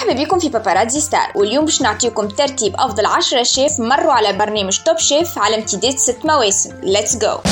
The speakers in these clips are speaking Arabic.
مرحبا بكم في باباراتزي ستار، واليوم باش نعطيكم ترتيب أفضل 10 شيف مروا على برنامج توب شيف على امتداد 6 مواسم. Let's go!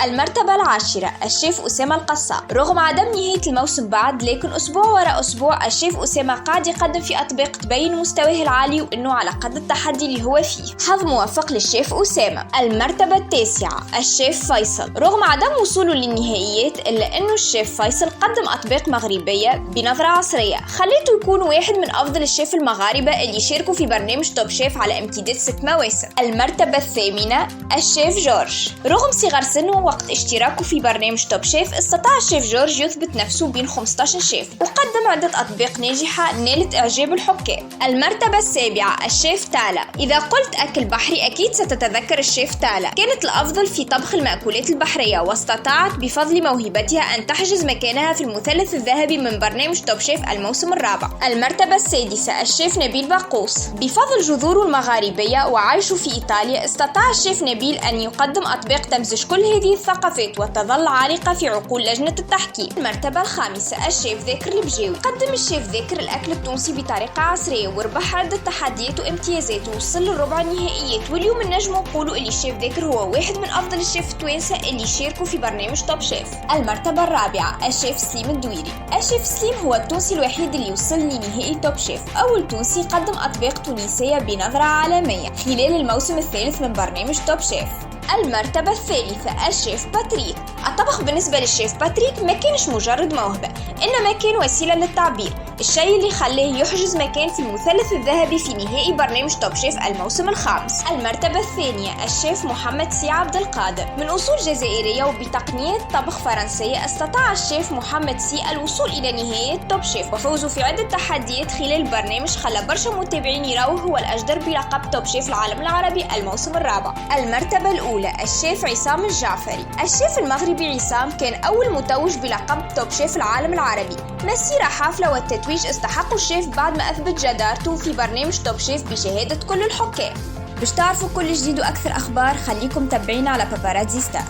المرتبة العاشرة الشيف أسامة القصاب. رغم عدم نهاية الموسم بعد، لكن أسبوع وراء أسبوع الشيف أسامة قاعد يقدم في أطباق تبين مستواه العالي وإنه على قد التحدي اللي هو فيه. حظ موفق للشيف أسامة. المرتبة التاسعة الشيف فيصل. رغم عدم وصوله للنهائيات إلا إنه الشيف فيصل قدم أطباق مغربية بنظرة عصرية خليته يكون واحد من أفضل الشيف المغاربة اللي شاركوا في برنامج توب شيف على امتداد 6 مواسم. المرتبة الثامنة الشيف جورج. رغم صغر سنه وقت اشتراكه في برنامج توب شيف، استطاع الشيف جورج يثبت نفسه بين 15 شيف وقدم عدة أطباق ناجحة نالت إعجاب الحكام. المرتبة السابعة الشيف تالا. إذا قلت أكل بحري أكيد ستتذكر الشيف تالا. كانت الأفضل في طبخ المأكولات البحرية، واستطاعت بفضل موهبتها أن تحجز مكانها في المثلث الذهبي من برنامج توب شيف الموسم الرابع. المرتبة السادسة الشيف نبيل بقوس. بفضل جذوره المغاربية وعيشه في إيطاليا، استطاع الشيف نبيل أن يقدم أطباق تمزج كل هذه الثقافات وتظل عالقة في عقول لجنة التحكيم. المرتبة الخامسة الشيف ذاكر البجاوي. قدم الشيف ذاكر الأكل التونسي بطريقة عصرية وربح عدة تحديات وامتيازات ووصل للربع النهائيات، واليوم النجم نقولوا اللي الشيف ذاكر هو واحد من أفضل الشيف التوانسة اللي شاركوا في برنامج توب شيف. المرتبة الرابعة الشيف سليم الدويري. الشيف سليم هو التونسي الوحيد اللي وصل لنهائي توب شيف، أول تونسي قدم أطباق تونسية بنظرة عالمية خلال الموسم الثالث من برنامج توب شيف. المرتبة الثالثة الشيف باتريك. الطبخ بالنسبة للشيف باتريك ما كانش مجرد موهبة، إنما كان وسيلة للتعبير، الشيء اللي خلاه يحجز مكان في المثلث الذهبي في نهائي برنامج توب شيف الموسم الخامس. المرتبة الثانية الشيف محمد سي عبد القادر. من أصول جزائرية وبتقنيات طبخ فرنسية، استطاع الشيف محمد سي الوصول إلى نهاية توب شيف وفوزه في عدة تحديات خلال البرنامج خلى برشا متابعين يراوه هو الأجدر بلقب توب شيف العالم العربي الموسم الرابع. المرتبة الأولى الشيف عصام الجعفري. الشيف المغربي عصام كان أول متوج بلقب توب شيف العالم العربي. مسيرة حافلة والتتويج استحق الشيف بعد ما أثبت جدارته في برنامج توب شيف بشهادة كل الحكام. باش تعرفوا كل جديد وأكثر أخبار خليكم تابعينا على باباراتزي ستار.